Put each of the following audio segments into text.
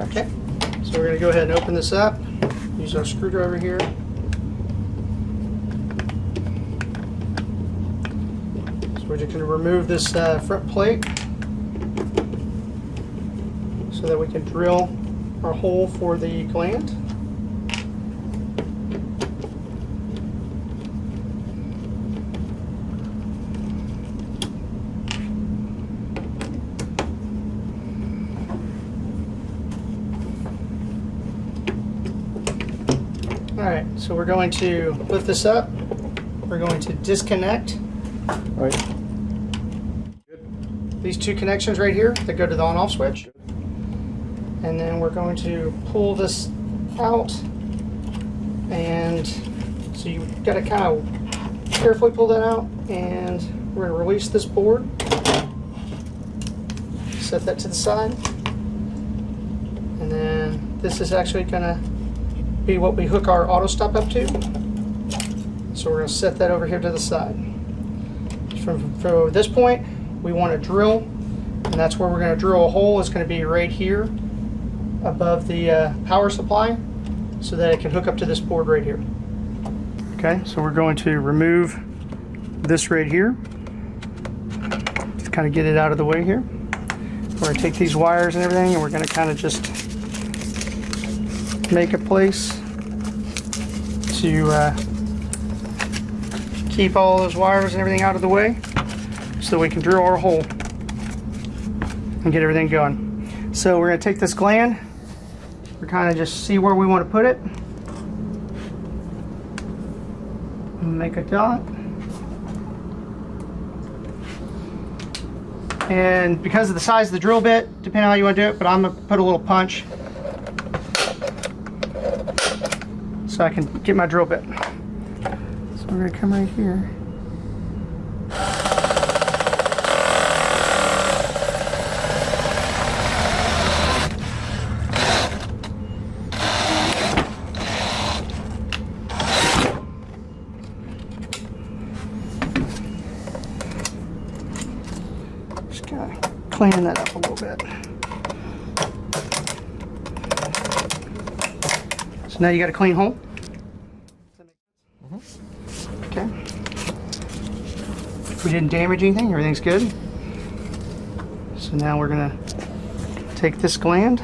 Okay, so we're going to go ahead and open this up. Use our screwdriver here. So we're just going to remove this front plate so that we can drill our hole for the gland. Alright, so we're going to lift this up. We're going to disconnect these two connections right here that go to the on-off switch. And then we're going to pull this out. And so you've got to kind of carefully pull that out. And we're going to release this board. Set that to the side. And then this is actually going to be what we hook our AutoStop up to. So we're going to set that over here to the side. From this point, we want to drill, and that's where we're going to drill a hole. It's going to be right here above the power supply so that it can hook up to this board right here. Okay, so we're going to remove this right here. Just kind of get it out of the way here. We're going to take these wires and everything, and we're going to kind of just make a place to keep all those wires and everything out of the way so we can drill our hole and get everything going. So we're going to take this gland, we're kind of just see where we want to put it, make a dot, and because of the size of the drill bit, depending on how you want to do it, but I'm going to put a little punch so I can get my drill bit. So we're going to come right here. Just kind of cleaning that up a little bit. So now you got a clean hole. Okay. If we didn't damage anything, everything's good. So now we're going to take this gland.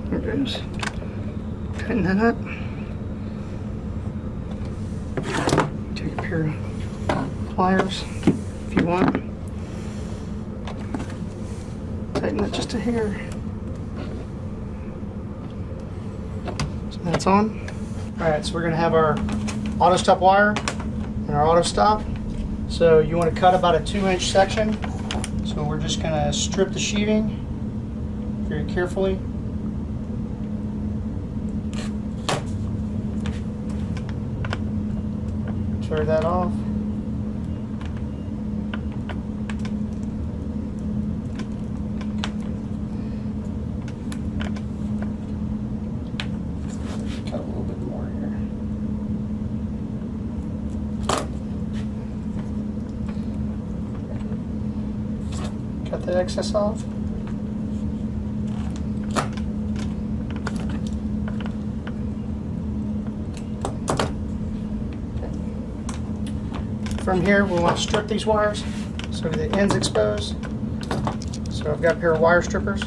There it goes. Tighten that up. Take a pair of pliers if you want. Tighten that just a hair. So that's on. Alright, so we're going to have our AutoStop wire and our AutoStop. So you want to cut about a 2-inch section. So we're just going to strip the sheathing very carefully. Tear that off. Cut a little bit more here. Cut the excess off. From here, we want to strip these wires so the end's exposed. So I've got a pair of wire strippers.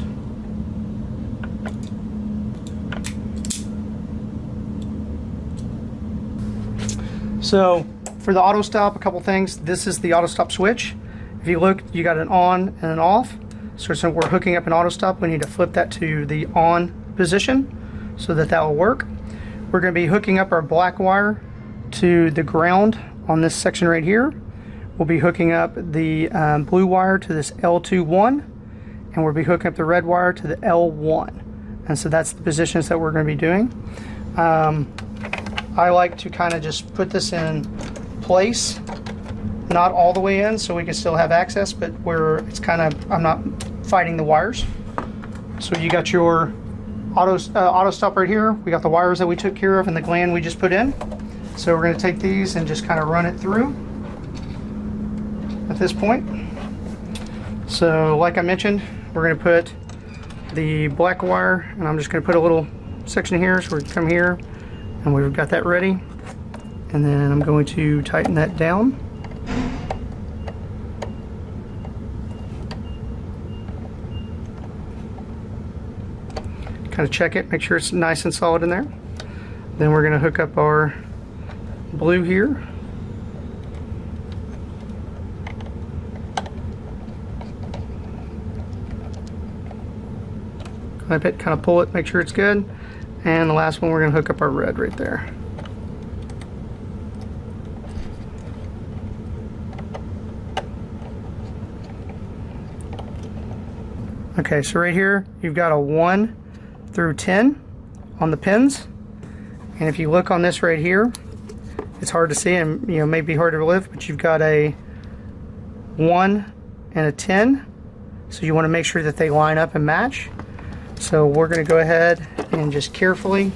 So for the AutoStop, a couple things. This is the AutoStop switch. If you look, you got an on and an off. So since we're hooking up an AutoStop, we need to flip that to the on position so that will work. We're going to be hooking up our black wire to the ground on this section right here. We'll be hooking up the blue wire to this L21, and we'll be hooking up the red wire to the L1. And so that's the positions that we're going to be doing. I like to kind of just put this in place, not all the way in, so we can still have access, but where it's kind of, I'm not fighting the wires. So you got your AutoStop right here. We got the wires that we took care of and the gland we just put in. So we're going to take these and just kind of run it through at this point. So like I mentioned, we're going to put the black wire, and I'm just going to put a little section here, so we come here and we've got that ready, and then I'm going to tighten that down. Kind of check it, make sure it's nice and solid in there. Then we're going to hook up our blue here. Clip it, kind of pull it, make sure it's good. And the last one, we're going to hook up our red right there. Okay, so right here, you've got a 1 through 10 on the pins. And if you look on this right here, it's hard to see and may be hard to lift, but you've got a 1 and a 10. So you want to make sure that they line up and match. So we're going to go ahead and just carefully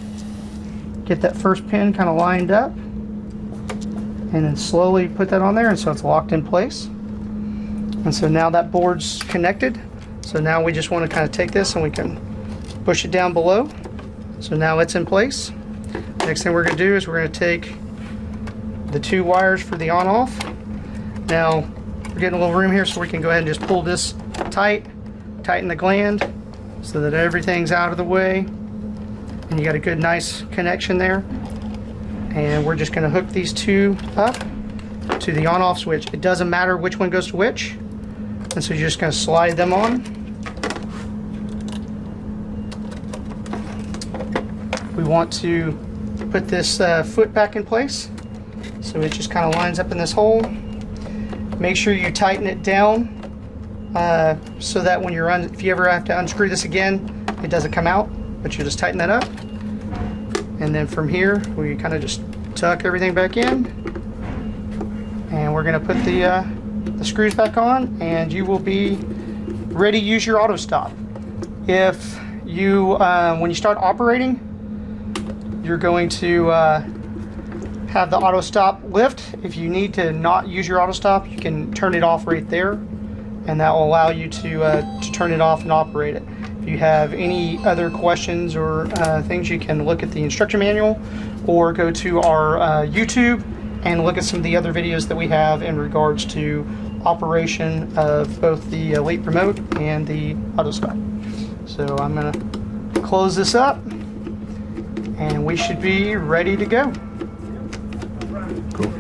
get that first pin kind of lined up, and then slowly put that on there, and so it's locked in place. And so now that board's connected. So now we just want to kind of take this and we can push it down below. So now it's in place. Next thing we're going to do is we're going to take the 2 wires for the on-off. Now we're getting a little room here, so we can go ahead and just pull this tight, tighten the gland so that everything's out of the way, and you got a good nice connection there. And we're just going to hook these 2 up to the on-off switch. It doesn't matter which one goes to which, and so you're just going to slide them on. We want to put this foot back in place, so it just kind of lines up in this hole. Make sure you tighten it down so that when you're if you ever have to unscrew this again, it doesn't come out, but you just tighten that up. And then from here, we kind of just tuck everything back in, and we're going to put the screws back on, and you will be ready to use your AutoStop. If you, when you start operating, you're going to have the AutoStop lift. If you need to not use your AutoStop, you can turn it off right there, and that will allow you to turn it off and operate it. If you have any other questions or things, you can look at the instruction manual or go to our YouTube and look at some of the other videos that we have in regards to operation of both the Elite remote and the AutoStop. So I'm going to close this up, and we should be ready to go.